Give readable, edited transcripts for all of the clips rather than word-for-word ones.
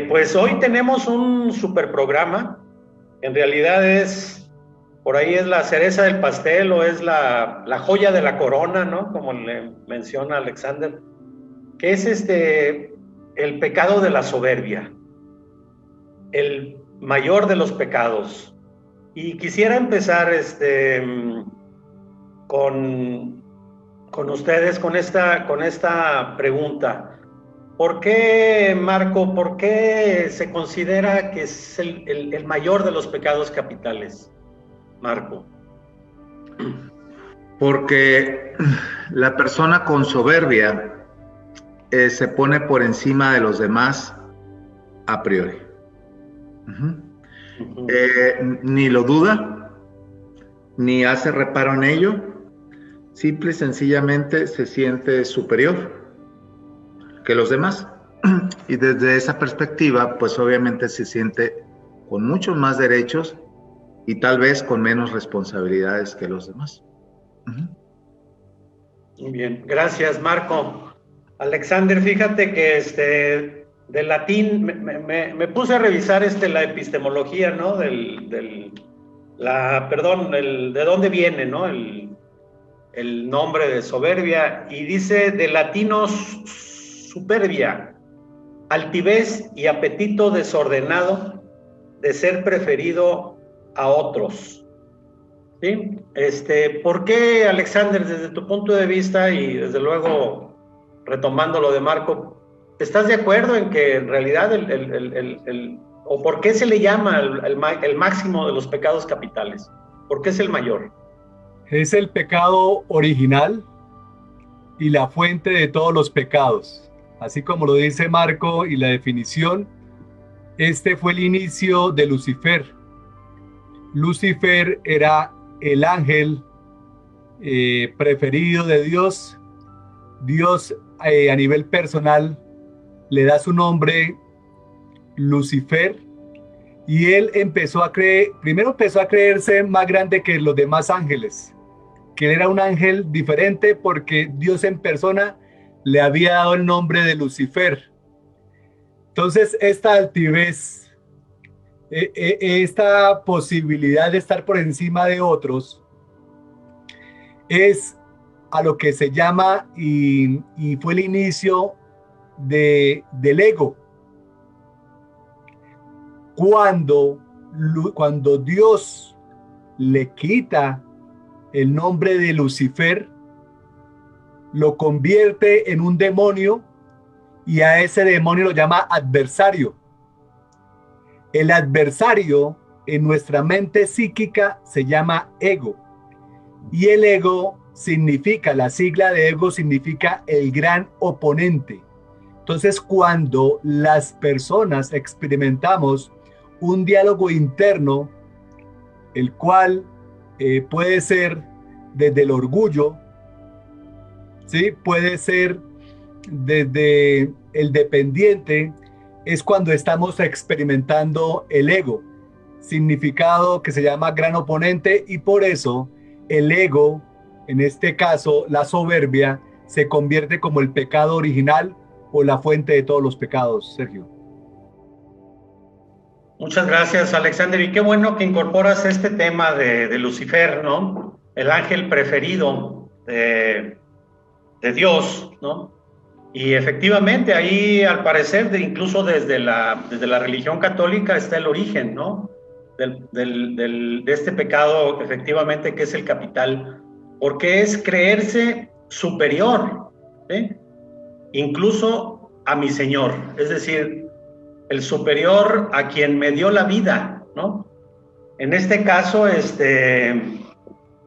Pues hoy tenemos un super programa. En realidad por ahí es la cereza del pastel o es la joya de la corona, ¿no? Como le menciona Alexander, que es el pecado de la soberbia, el mayor de los pecados. Y quisiera empezar con ustedes con esta pregunta. ¿Por qué, Marco, por qué se considera que es el mayor de los pecados capitales, Marco? Porque la persona con soberbia se pone por encima de los demás a priori. Ni lo duda, ni hace reparo en ello, simple y sencillamente se siente superior que los demás. Y desde esa perspectiva, pues obviamente se siente con muchos más derechos y tal vez con menos responsabilidades que los demás. Muy bien, gracias, Marco. Alexander, fíjate que de latín me puse a revisar la epistemología, ¿no? De dónde viene, ¿no? El nombre de soberbia, y dice de latino superbia, altivez y apetito desordenado de ser preferido a otros. ¿Sí? ¿Por qué, Alexander, desde tu punto de vista y desde luego retomando lo de Marco, estás de acuerdo en que en realidad o por qué se le llama el máximo de los pecados capitales? ¿Por qué es el mayor? Es el pecado original y la fuente de todos los pecados. Así como lo dice Marco y la definición, este fue el inicio de Lucifer. Lucifer era el ángel preferido de Dios. Dios a nivel personal le da su nombre Lucifer, y él primero empezó a creerse más grande que los demás ángeles, que él era un ángel diferente porque Dios en persona le había dado el nombre de Lucifer. Entonces esta altivez, esta posibilidad de estar por encima de otros, es a lo que se llama y fue el inicio del ego. Cuando Dios le quita el nombre de Lucifer, lo convierte en un demonio, y a ese demonio lo llama adversario. El adversario en nuestra mente psíquica se llama ego, y el ego significa, la sigla de ego significa el gran oponente. Entonces, cuando las personas experimentamos un diálogo interno, el cual puede ser desde el orgullo, ¿sí? Puede ser desde el dependiente, es cuando estamos experimentando el ego, significado que se llama gran oponente, y por eso el ego, en este caso la soberbia, se convierte como el pecado original o la fuente de todos los pecados. Sergio. Muchas gracias, Alexander, y qué bueno que incorporas este tema de Lucifer, ¿no? El ángel preferido de Dios, ¿no? Y efectivamente ahí, al parecer, incluso desde la religión católica está el origen, ¿no? De este pecado, efectivamente, que es el capital, porque es creerse superior, ¿sí? Incluso a mi Señor, es decir, el superior a quien me dio la vida, ¿no? En este caso,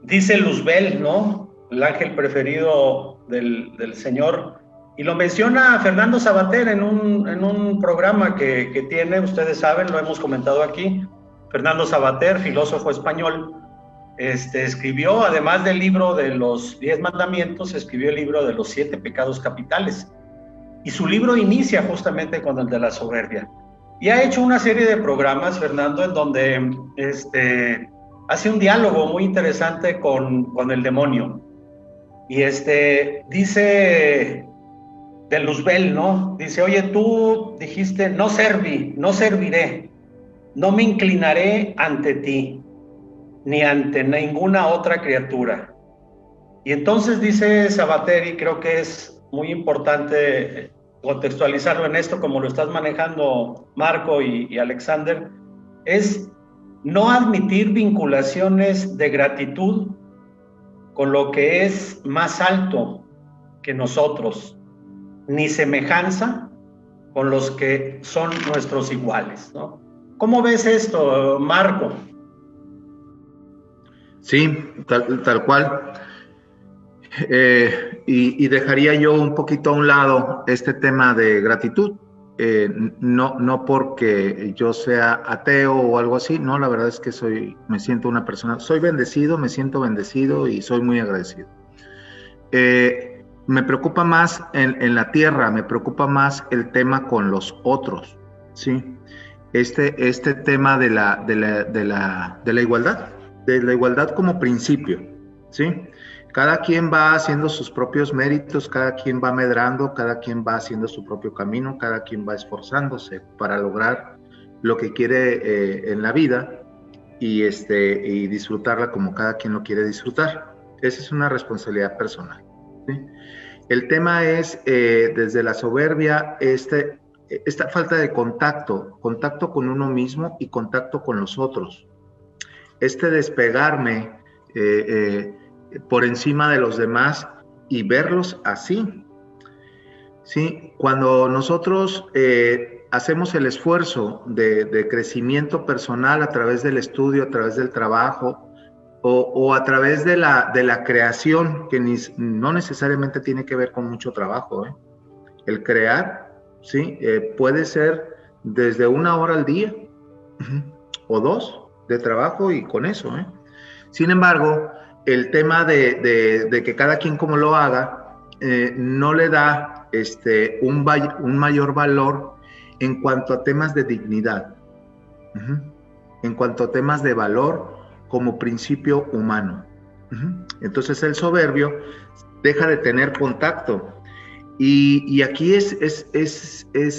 dice Luzbel, ¿no? El ángel preferido del Señor, y lo menciona Fernando Savater en un programa que tiene, ustedes saben, lo hemos comentado aquí. Fernando Savater, filósofo español, escribió, además del libro de los 10 mandamientos, escribió el libro de los 7 pecados capitales. Y su libro inicia justamente con el de la soberbia. Y ha hecho una serie de programas, Fernando, en donde hace un diálogo muy interesante con el demonio. Y dice de Luzbel, ¿no? Dice, oye, tú dijiste, no serviré, no me inclinaré ante ti, ni ante ninguna otra criatura. Y entonces dice Sabateri, creo que es muy importante contextualizarlo en esto, como lo estás manejando Marco y Alexander, es no admitir vinculaciones de gratitud con lo que es más alto que nosotros, ni semejanza con los que son nuestros iguales, ¿no? ¿Cómo ves esto, Marco? Sí, tal cual. Y dejaría yo un poquito a un lado este tema de gratitud. No porque yo sea ateo o algo así, no, la verdad es que me siento una persona, soy bendecido, me siento bendecido y soy muy agradecido. Me preocupa más en la tierra, me preocupa más el tema con los otros, ¿sí? Este tema de la igualdad como principio, ¿sí? Cada quien va haciendo sus propios méritos, cada quien va medrando, cada quien va haciendo su propio camino, cada quien va esforzándose para lograr lo que quiere en la vida y disfrutarla como cada quien lo quiere disfrutar. Esa es una responsabilidad personal, ¿sí? El tema es, desde la soberbia, esta falta de contacto con uno mismo y contacto con los otros. Despegarme por encima de los demás y verlos así. ¿Sí? Cuando nosotros hacemos el esfuerzo de crecimiento personal a través del estudio, a través del trabajo o a través de la creación, que no necesariamente tiene que ver con mucho trabajo, ¿eh? El crear, ¿sí? Puede ser desde 1 hora al día o 2 de trabajo y con eso, ¿eh? Sin embargo, el tema de que cada quien como lo haga no le da un mayor valor en cuanto a temas de dignidad, en cuanto a temas de valor como principio humano. Entonces el soberbio deja de tener contacto. Y aquí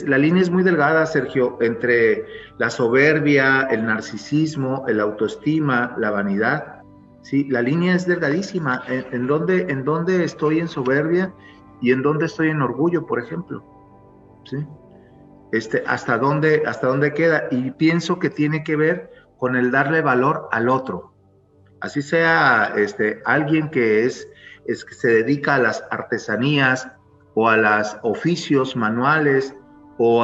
la línea es muy delgada, Sergio, entre la soberbia, el narcisismo, el autoestima, la vanidad. Sí, la línea es delgadísima. ¿En dónde estoy en soberbia y en dónde estoy en orgullo, por ejemplo? ¿Sí? ¿Hasta dónde queda? Y pienso que tiene que ver con el darle valor al otro. Así sea alguien que que se dedica a las artesanías o a los oficios manuales o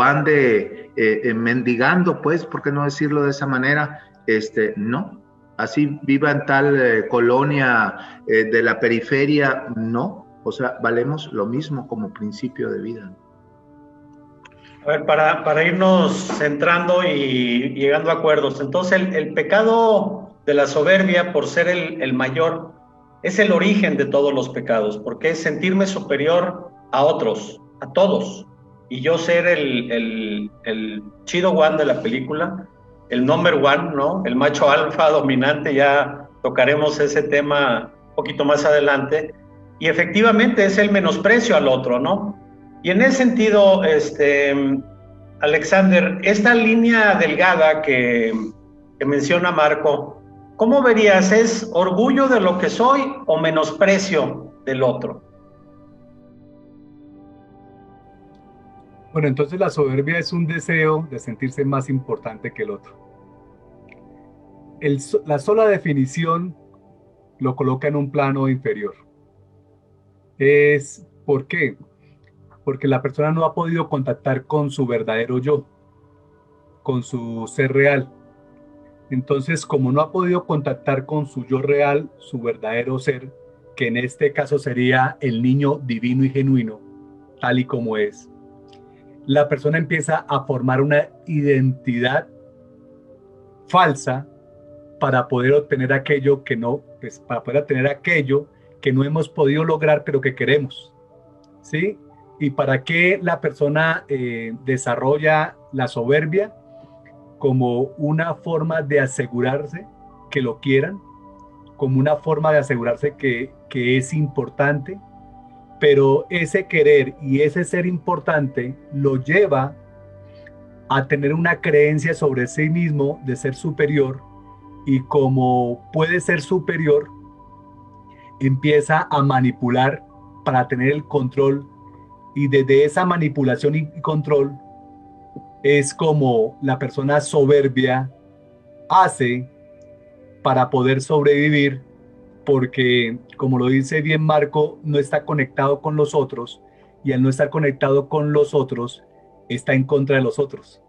ande mendigando, pues, ¿por qué no decirlo de esa manera? No. Así viva en tal colonia de la periferia, no. O sea, valemos lo mismo como principio de vida. A ver, para irnos centrando y llegando a acuerdos, entonces el pecado de la soberbia, por ser el mayor, es el origen de todos los pecados, porque es sentirme superior a otros, a todos, y yo ser el chido one de la película, el number one, ¿no? El macho alfa dominante. Ya tocaremos ese tema un poquito más adelante, y efectivamente es el menosprecio al otro, ¿no? Y en ese sentido, Alexander, esta línea delgada que menciona Marco, ¿cómo verías? ¿Es orgullo de lo que soy o menosprecio del otro? Bueno, entonces la soberbia es un deseo de sentirse más importante que el otro. La sola definición lo coloca en un plano inferior. ¿Por qué? Porque la persona no ha podido contactar con su verdadero yo, con su ser real. Entonces, como no ha podido contactar con su yo real, su verdadero ser, que en este caso sería el niño divino y genuino, tal y como es, la persona empieza a formar una identidad falsa para poder obtener aquello que no, pues, para poder obtener aquello que no hemos podido lograr, pero que queremos, ¿sí? ¿Y para qué la persona desarrolla la soberbia? Como una forma de asegurarse que lo quieran, como una forma de asegurarse que es importante, pero ese querer y ese ser importante lo lleva a tener una creencia sobre sí mismo de ser superior, y como puede ser superior, empieza a manipular para tener el control, y desde esa manipulación y control es como la persona soberbia hace para poder sobrevivir, porque, como lo dice bien Marco, no está conectado con los otros, y al no estar conectado con los otros, está en contra de los otros.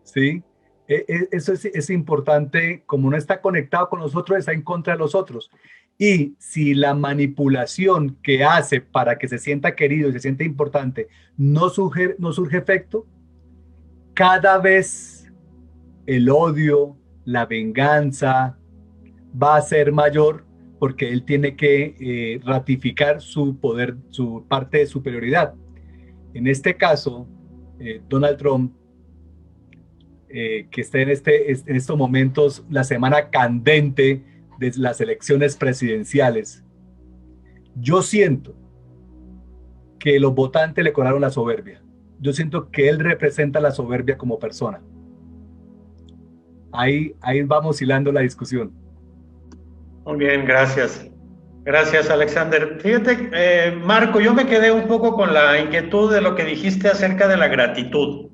¿Sí? Eso es importante. Como no está conectado con los otros, está en contra de los otros. Y si la manipulación que hace para que se sienta querido y se sienta importante no surge efecto, cada vez el odio, la venganza va a ser mayor, porque él tiene que ratificar su poder, su parte de superioridad. En este caso, Donald Trump, que está en estos momentos, la semana candente de las elecciones presidenciales, yo siento que los votantes le cobraron la soberbia. Yo siento que él representa la soberbia como persona. Ahí vamos hilando la discusión. Muy bien, gracias. Gracias, Alexander. Fíjate, Marco, yo me quedé un poco con la inquietud de lo que dijiste acerca de la gratitud,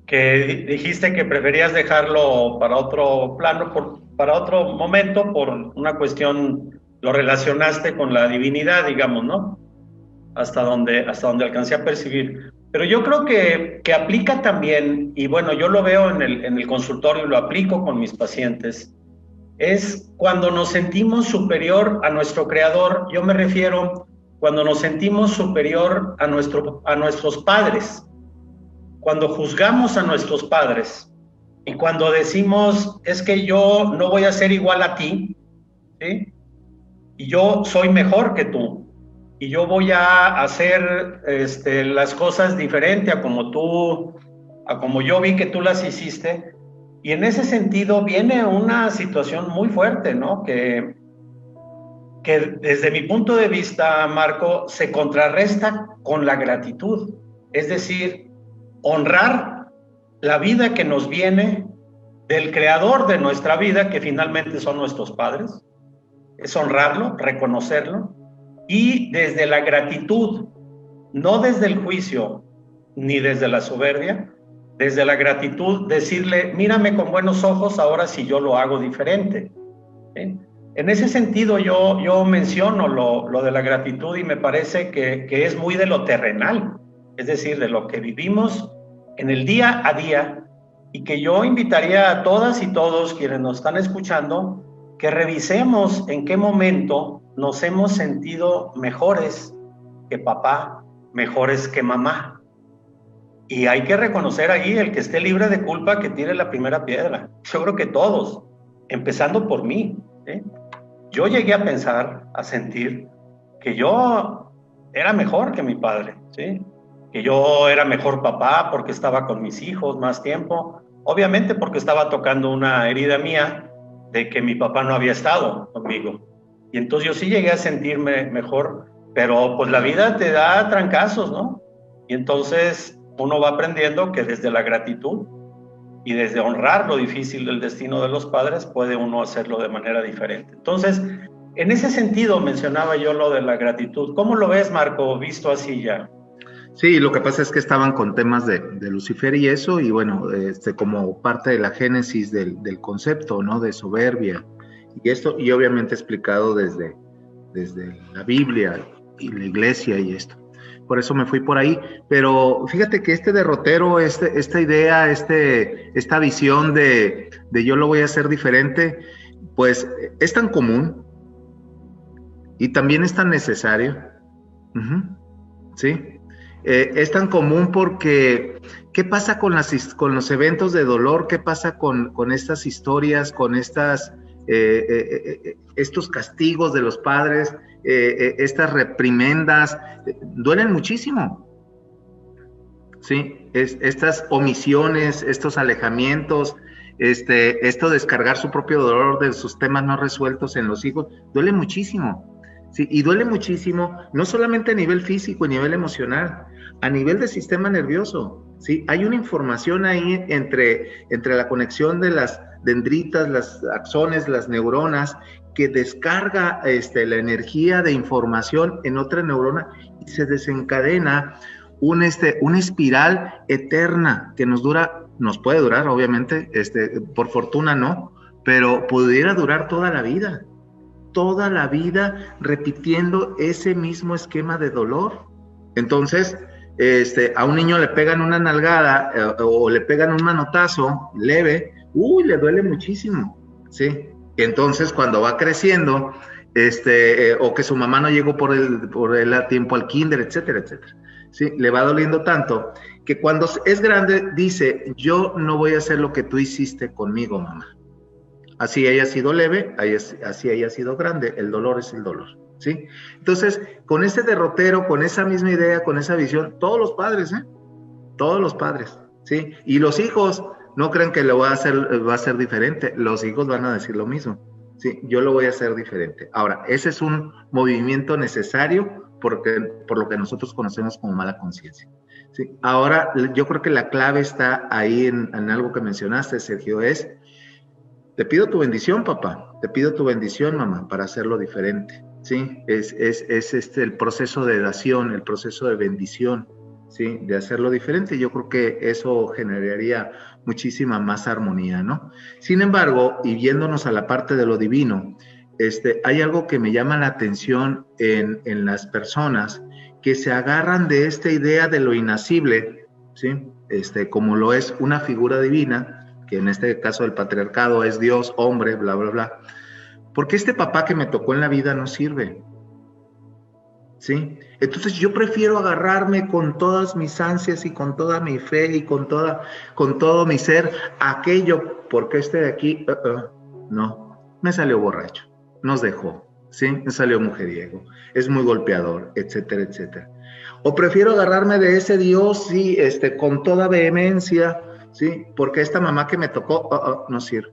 que dijiste que preferías dejarlo para otro plano, para otro momento, por una cuestión, lo relacionaste con la divinidad, digamos, ¿no? Hasta donde alcancé a percibir. Pero yo creo que aplica también, y bueno, yo lo veo en el consultorio y lo aplico con mis pacientes, es cuando nos sentimos superior a nuestro creador. Yo me refiero cuando nos sentimos superior a nuestros padres, cuando juzgamos a nuestros padres, y cuando decimos, es que yo no voy a ser igual a ti, ¿sí? Y yo soy mejor que tú, y yo voy a hacer las cosas diferente a como yo vi que tú las hiciste. Y en ese sentido viene una situación muy fuerte, ¿no? Que desde mi punto de vista, Marco, se contrarresta con la gratitud. Es decir, honrar la vida que nos viene del creador de nuestra vida, que finalmente son nuestros padres. Es honrarlo, reconocerlo, y desde la gratitud, no desde el juicio ni desde la soberbia, desde la gratitud, decirle, mírame con buenos ojos ahora si yo lo hago diferente. ¿Sí? En ese sentido yo menciono lo de la gratitud, y me parece que es muy de lo terrenal, es decir, de lo que vivimos en el día a día, y que yo invitaría a todas y todos quienes nos están escuchando que revisemos en qué momento nos hemos sentido mejores que papá, mejores que mamá. Y hay que reconocer ahí, el que esté libre de culpa, que tire la primera piedra. Yo creo que todos, empezando por mí, ¿sí? Yo llegué a pensar, a sentir que yo era mejor que mi padre, ¿sí? Que yo era mejor papá porque estaba con mis hijos más tiempo, obviamente porque estaba tocando una herida mía de que mi papá no había estado conmigo. Y entonces yo sí llegué a sentirme mejor, pero pues la vida te da trancazos, ¿no? Y entonces uno va aprendiendo que desde la gratitud y desde honrar lo difícil del destino de los padres, puede uno hacerlo de manera diferente. Entonces, en ese sentido mencionaba yo lo de la gratitud. ¿Cómo lo ves, Marco, visto así ya? Sí, lo que pasa es que estaban con temas de Lucifer y eso, y bueno, como parte de la génesis del concepto, ¿no? De soberbia. Y esto, y obviamente explicado desde la Biblia y la iglesia y esto. Por eso me fui por ahí. Pero fíjate que este derrotero, esta idea, esta visión de yo lo voy a hacer diferente, pues es tan común y también es tan necesario. Sí. Es tan común porque ¿qué pasa con los eventos de dolor? ¿Qué pasa con estas historias, con estos castigos de los padres, estas reprimendas? Duelen muchísimo, ¿sí? Estas omisiones, estos alejamientos, esto descargar su propio dolor de sus temas no resueltos en los hijos, duele muchísimo. ¿sí? Y duele muchísimo, no solamente a nivel físico, a nivel emocional, a nivel del sistema nervioso, ¿sí? Hay una información ahí entre la conexión de las dendritas, las axones, las neuronas, que descarga la energía de información en otra neurona y se desencadena una espiral eterna que nos puede durar, obviamente, por fortuna no, pero pudiera durar toda la vida repitiendo ese mismo esquema de dolor. Entonces, a un niño le pegan una nalgada o le pegan un manotazo leve, le duele muchísimo, ¿sí? Y entonces cuando va creciendo, o que su mamá no llegó por él a tiempo al kinder, etcétera, etcétera, ¿sí? Le va doliendo tanto que cuando es grande dice, yo no voy a hacer lo que tú hiciste conmigo, mamá. Así haya sido leve, así haya sido grande, el dolor es el dolor, ¿sí? Entonces, con ese derrotero, con esa misma idea, con esa visión, todos los padres, ¿sí? Y los hijos no creen que va a ser diferente, los hijos van a decir lo mismo, ¿sí? Yo lo voy a hacer diferente. Ahora, ese es un movimiento necesario por lo que nosotros conocemos como mala conciencia, ¿sí? Ahora, yo creo que la clave está ahí en algo que mencionaste, Sergio, te pido tu bendición, papá, te pido tu bendición, mamá, para hacerlo diferente, ¿sí? Es el proceso de dación, el proceso de bendición, ¿sí? De hacerlo diferente. Yo creo que eso generaría muchísima más armonía, ¿no? Sin embargo, y viéndonos a la parte de lo divino, hay algo que me llama la atención en las personas que se agarran de esta idea de lo inacible, ¿sí? Como lo es una figura divina, que en este caso el patriarcado es Dios, hombre, bla, bla, bla. Porque este papá que me tocó en la vida no sirve, ¿sí? Entonces yo prefiero agarrarme con todas mis ansias y con toda mi fe y con todo mi ser aquello, porque de aquí, no, me salió borracho, nos dejó, ¿sí? Me salió mujeriego, es muy golpeador, etcétera, etcétera. O prefiero agarrarme de ese Dios, sí, con toda vehemencia, ¿sí? Porque esta mamá que me tocó, no sirve.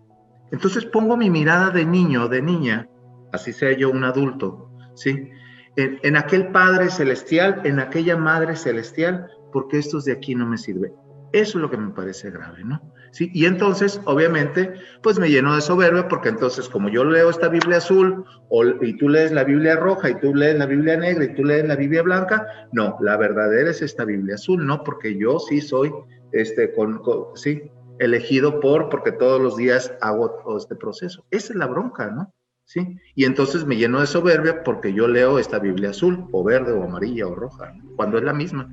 Entonces pongo mi mirada de niño, de niña, así sea yo un adulto, ¿sí? En aquel Padre Celestial, en aquella Madre Celestial, porque estos de aquí no me sirven. Eso es lo que me parece grave, ¿no? ¿Sí? Y entonces, obviamente, pues me lleno de soberbia, porque entonces, como yo leo esta Biblia azul, y tú lees la Biblia roja, y tú lees la Biblia negra, y tú lees la Biblia blanca, no, la verdadera es esta Biblia azul, ¿no? Porque yo sí soy, sí, elegido porque todos los días hago todo este proceso. Esa es la bronca, ¿no? ¿Sí? Y entonces me lleno de soberbia porque yo leo esta Biblia azul, o verde, o amarilla, o roja, ¿no? Cuando es la misma.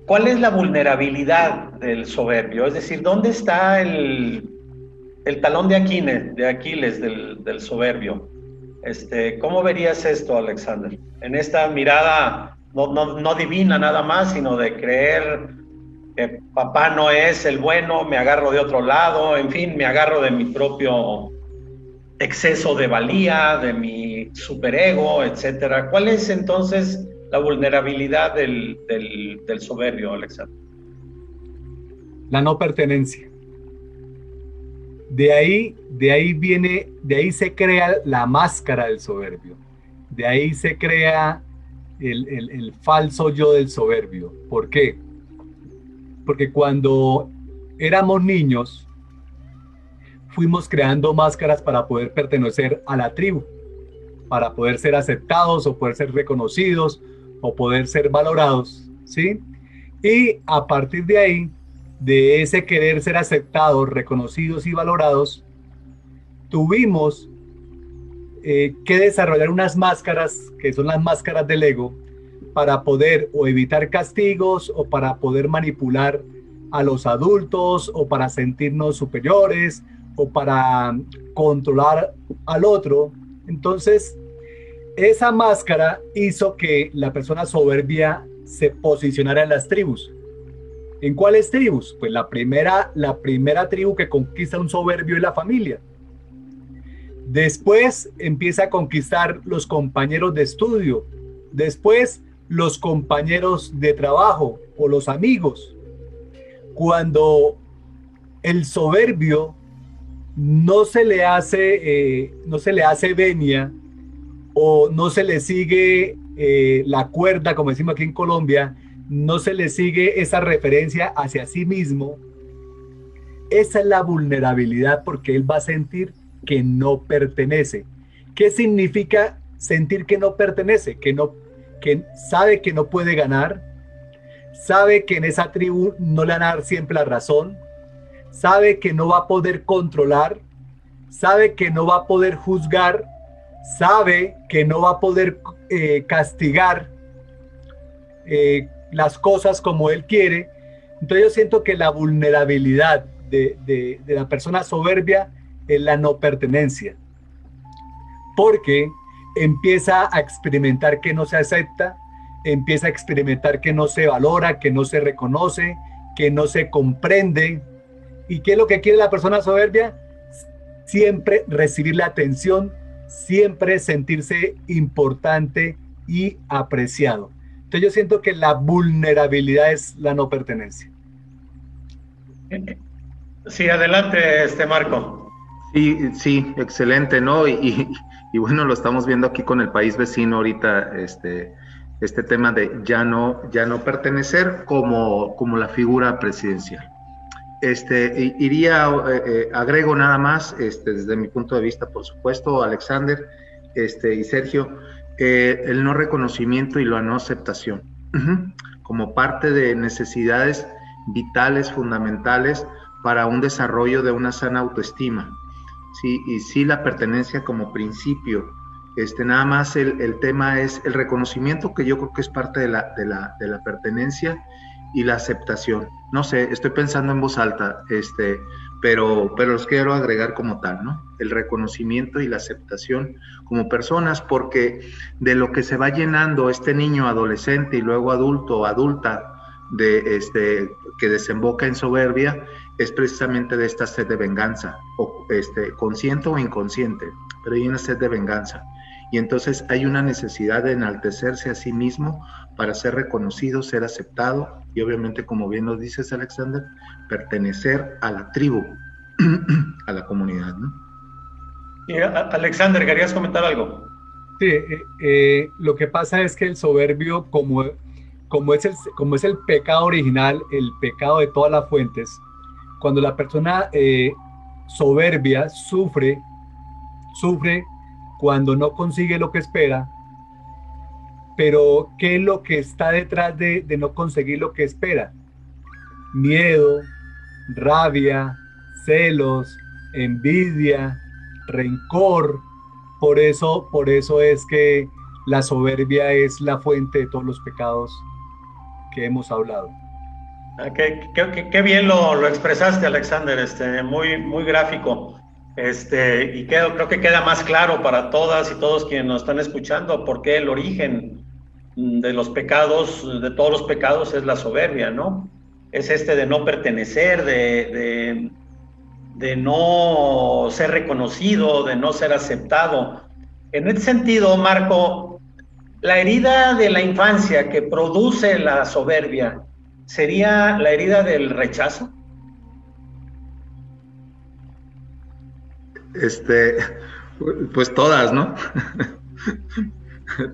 ¿Cuál es la vulnerabilidad del soberbio? Es decir, ¿dónde está el talón de Aquiles del soberbio? ¿Cómo verías esto, Alexander? En esta mirada no divina nada más, sino de creer que papá no es el bueno, me agarro de otro lado, en fin, me agarro de mi propio exceso de valía, de mi superego, etcétera. ¿Cuál es entonces la vulnerabilidad del soberbio, Alexander? La no pertenencia. De ahí se crea la máscara del soberbio. De ahí se crea el falso yo del soberbio. ¿Por qué? Porque cuando éramos niños, fuimos creando máscaras para poder pertenecer a la tribu, para poder ser aceptados o poder ser reconocidos o poder ser valorados, ¿sí? Y a partir de ahí, de ese querer ser aceptados, reconocidos y valorados, tuvimos que desarrollar unas máscaras, que son las máscaras del ego, para poder o evitar castigos o para poder manipular a los adultos o para sentirnos superiores o para controlar al otro. Entonces, esa máscara hizo que la persona soberbia se posicionara en las tribus. ¿En cuáles tribus? Pues la primera tribu que conquista un soberbio es la familia. Después empieza a conquistar los compañeros de estudio. Después los compañeros de trabajo o los amigos. Cuando el soberbio no se le hace venia o no se le sigue la cuerda, como decimos aquí en Colombia, no se le sigue esa referencia hacia sí mismo, esa es la vulnerabilidad, porque él va a sentir que no pertenece. ¿Qué significa sentir que no pertenece? Que sabe que no puede ganar, sabe que en esa tribu no le van a dar siempre la razón, sabe que no va a poder controlar, sabe que no va a poder juzgar, sabe que no va a poder castigar las cosas como él quiere. Entonces yo siento que la vulnerabilidad de la persona soberbia es la no pertenencia, porque empieza a experimentar que no se acepta, empieza a experimentar que no se valora, que no se reconoce, que no se comprende. ¿Y qué es lo que quiere la persona soberbia? Siempre recibir la atención, siempre sentirse importante y apreciado. Entonces yo siento que la vulnerabilidad es la no pertenencia. Sí, adelante, Marco. Sí, excelente, ¿no? Y bueno, lo estamos viendo aquí con el país vecino ahorita, este tema de ya no pertenecer como la figura presidencial. Agrego nada más, desde mi punto de vista, por supuesto, Alexander, y Sergio, el no reconocimiento y la no aceptación, como parte de necesidades vitales, fundamentales, para un desarrollo de una sana autoestima, ¿sí? Y sí, la pertenencia como principio. Nada más el tema es el reconocimiento, que yo creo que es parte de la pertenencia, y la aceptación. No sé, estoy pensando en voz alta, pero los quiero agregar como tal, ¿no? El reconocimiento y la aceptación como personas, porque de lo que se va llenando este niño adolescente y luego adulto o adulta, que desemboca en soberbia, es precisamente de esta sed de venganza, o consciente o inconsciente, pero hay una sed de venganza. Y entonces hay una necesidad de enaltecerse a sí mismo para ser reconocido, ser aceptado, y obviamente, como bien lo dices, Alexander, pertenecer a la tribu, a la comunidad, ¿no? Y Alexander, ¿querías comentar algo? Sí, lo que pasa es que el soberbio, como es el pecado original, el pecado de todas las fuentes, cuando la persona soberbia sufre cuando no consigue lo que espera. Pero ¿qué es lo que está detrás de no conseguir lo que espera? Miedo, rabia, celos, envidia, rencor. Por eso es que la soberbia es la fuente de todos los pecados que hemos hablado. Qué bien lo expresaste, Alexander, muy, muy gráfico. Y creo que queda más claro para todas y todos quienes nos están escuchando por qué el origen de los pecados, de todos los pecados, es la soberbia, ¿no? Es de no pertenecer, de no ser reconocido, de no ser aceptado. En ese sentido, Marco, la herida de la infancia que produce la soberbia, ¿sería la herida del rechazo? Pues todas, ¿no?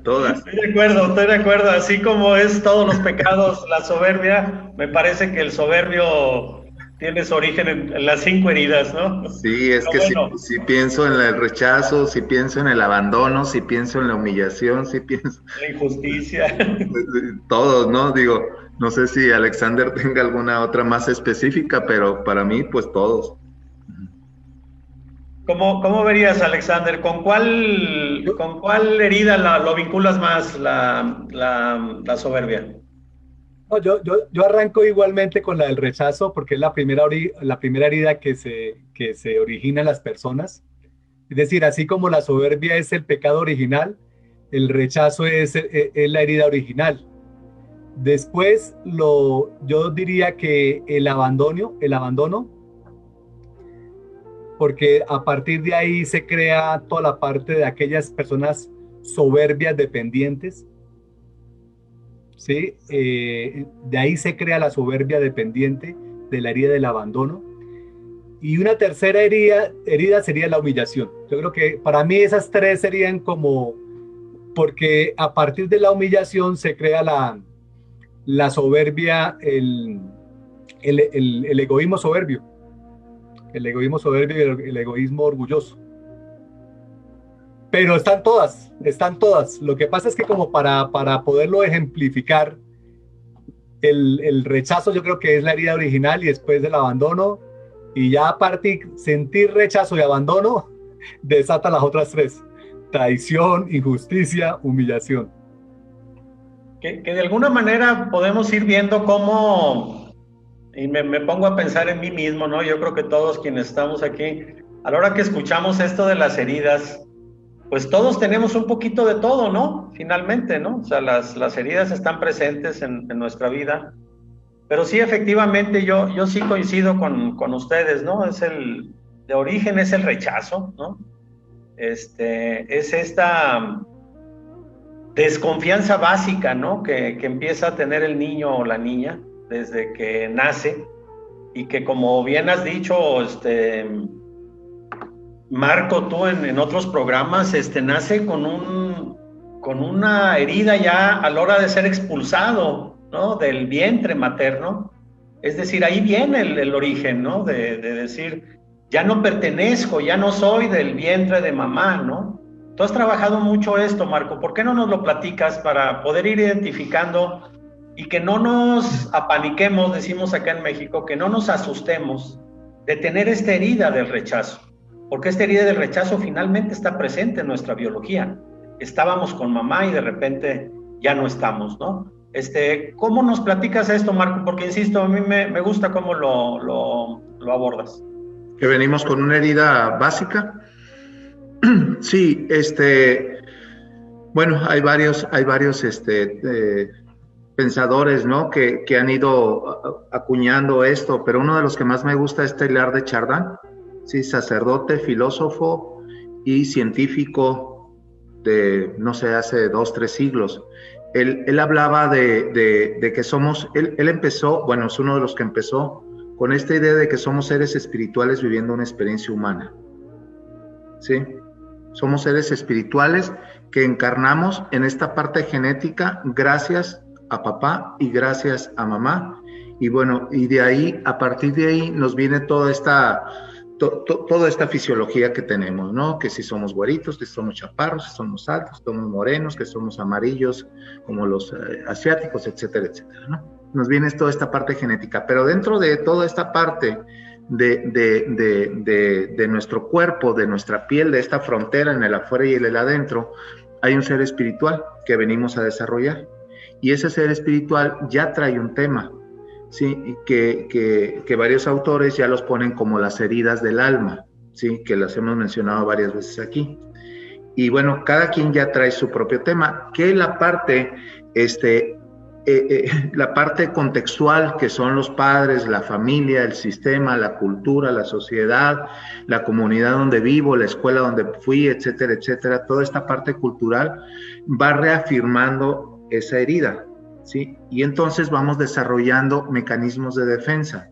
Todas. Estoy de acuerdo. Así como es todos los pecados, la soberbia, me parece que el soberbio tiene su origen en las 5 heridas, ¿no? Sí, es que bueno, si pienso en el rechazo, si pienso en el abandono, si pienso en la humillación, si pienso... La injusticia. Todos, ¿no? Digo, no sé si Alexander tenga alguna otra más específica, pero para mí, pues todos. ¿Cómo verías, Alexander? ¿Con cuál herida lo vinculas más la soberbia? No, yo arranco igualmente con la del rechazo, porque es la primera herida que se origina en las personas. Es decir, así como la soberbia es el pecado original, el rechazo es la herida original. Después, yo diría que el abandono, porque a partir de ahí se crea toda la parte de aquellas personas soberbias dependientes, ¿sí? De ahí se crea la soberbia dependiente, de la herida del abandono. Y una tercera herida sería la humillación. Yo creo que para mí esas tres serían como porque a partir de la humillación se crea la soberbia, el egoísmo soberbio, el egoísmo soberbio y el egoísmo orgulloso. Pero están todas. Lo que pasa es que como para poderlo ejemplificar, el rechazo yo creo que es la herida original y después el abandono, y ya a partir sentir rechazo y abandono desata las otras tres: traición, injusticia, humillación. Que de alguna manera podemos ir viendo cómo, y me pongo a pensar en mí mismo, ¿no? Yo creo que todos quienes estamos aquí, a la hora que escuchamos esto de las heridas, pues todos tenemos un poquito de todo, ¿no? Finalmente, ¿no? O sea, las heridas están presentes en nuestra vida, pero sí, efectivamente, yo sí coincido con ustedes, ¿no? De origen es el rechazo, ¿no? Es esta desconfianza básica, ¿no? Que empieza a tener el niño o la niña desde que nace, y que, como bien has dicho, Marco, tú en otros programas, nace con una herida ya a la hora de ser expulsado, ¿no? Del vientre materno. Es decir, ahí viene el origen, ¿no? De decir, ya no pertenezco, ya no soy del vientre de mamá, ¿no? Tú has trabajado mucho esto, Marco. ¿Por qué no nos lo platicas para poder ir identificando y que no nos apaniquemos, decimos acá en México, que no nos asustemos de tener esta herida del rechazo? Porque esta herida del rechazo finalmente está presente en nuestra biología. Estábamos con mamá y de repente ya no estamos, ¿no? ¿Cómo nos platicas esto, Marco? Porque, insisto, a mí me gusta cómo lo abordas. Que venimos con una herida básica. Sí, bueno, hay varios pensadores, ¿no? Que han ido acuñando esto, pero uno de los que más me gusta es Teilhard de Chardin, sí, sacerdote, filósofo y científico de, no sé, hace 2-3 siglos. Él hablaba de que somos, él empezó, bueno, es uno de los que empezó con esta idea de que somos seres espirituales viviendo una experiencia humana, ¿sí? Somos seres espirituales que encarnamos en esta parte genética gracias a papá y gracias a mamá. Y bueno, y de ahí, a partir de ahí, nos viene toda esta fisiología que tenemos, ¿no? Que si somos güeritos, que si somos chaparros, que somos altos, que somos morenos, que somos amarillos, como los asiáticos, etcétera, etcétera, ¿no? Nos viene toda esta parte genética. Pero dentro de toda esta parte de nuestro cuerpo, de nuestra piel, de esta frontera en el afuera y en el adentro, hay un ser espiritual que venimos a desarrollar. Y ese ser espiritual ya trae un tema, ¿sí? Que varios autores ya los ponen como las heridas del alma, ¿sí? Que las hemos mencionado varias veces aquí. Y bueno, cada quien ya trae su propio tema, que la parte contextual, que son los padres, la familia, el sistema, la cultura, la sociedad, la comunidad donde vivo, la escuela donde fui, etcétera, etcétera, toda esta parte cultural va reafirmando esa herida, ¿sí? Y entonces vamos desarrollando mecanismos de defensa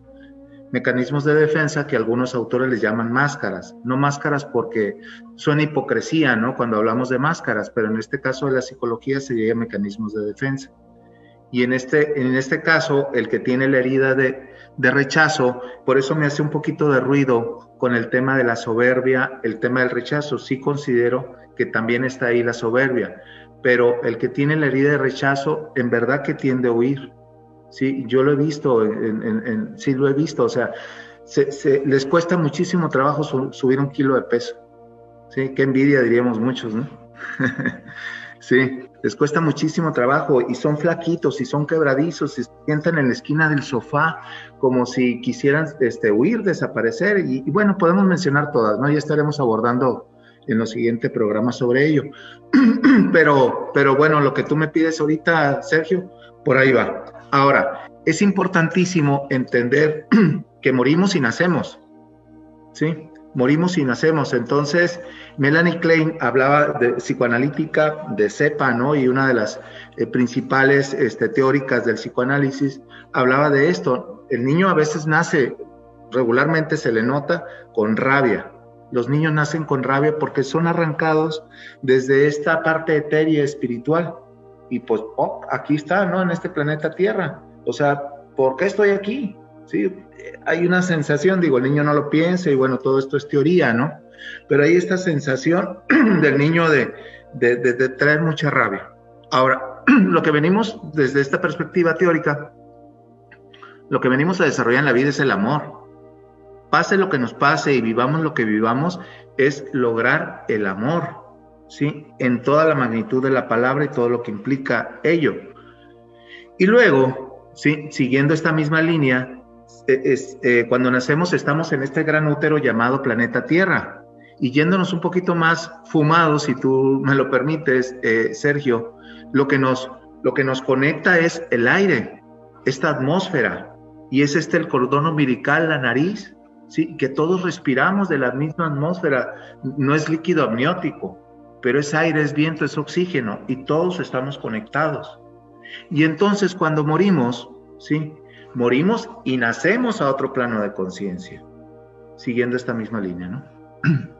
que algunos autores les llaman máscaras, no máscaras porque suena hipocresía, ¿no? Cuando hablamos de máscaras, pero en este caso de la psicología se llama mecanismos de defensa. Y en este caso, el que tiene la herida de rechazo, por eso me hace un poquito de ruido con el tema de la soberbia, el tema del rechazo. Sí considero que también está ahí la soberbia, pero el que tiene la herida de rechazo, en verdad que tiende a huir. Sí, yo lo he visto, sí lo he visto, o sea, les cuesta muchísimo trabajo subir 1 kilo de peso. Sí, qué envidia diríamos muchos, ¿no? Sí, les cuesta muchísimo trabajo y son flaquitos y son quebradizos y se sientan en la esquina del sofá como si quisieran huir, desaparecer y bueno, podemos mencionar todas, ¿no? Ya estaremos abordando en los siguientes programas sobre ello. Pero bueno, lo que tú me pides ahorita, Sergio, por ahí va. Ahora, es importantísimo entender que morimos y nacemos, ¿sí? Morimos y nacemos. Entonces, Melanie Klein hablaba de psicoanalítica, de cepa, ¿no? Y una de las principales teóricas del psicoanálisis hablaba de esto. El niño a veces nace, regularmente se le nota con rabia, Los niños nacen con rabia porque son arrancados desde esta parte etérea espiritual. Y pues, aquí está, ¿no? En este planeta Tierra. O sea, ¿por qué estoy aquí? Sí, hay una sensación, digo, el niño no lo piensa y bueno, todo esto es teoría, ¿no? Pero hay esta sensación del niño de traer mucha rabia. Ahora, lo que venimos desde esta perspectiva teórica, lo que venimos a desarrollar en la vida es el amor. Pase lo que nos pase y vivamos lo que vivamos, es lograr el amor, ¿sí? En toda la magnitud de la palabra y todo lo que implica ello. Y luego, ¿sí? Siguiendo esta misma línea, cuando nacemos estamos en este gran útero llamado planeta Tierra. Y yéndonos un poquito más fumados, si tú me lo permites, Sergio, lo que nos conecta es el aire, esta atmósfera, y es el cordón umbilical, la nariz, ¿sí? Que todos respiramos de la misma atmósfera, no es líquido amniótico, pero es aire, es viento, es oxígeno, y todos estamos conectados. Y entonces cuando morimos, ¿sí? Morimos y nacemos a otro plano de conciencia, siguiendo esta misma línea, ¿no?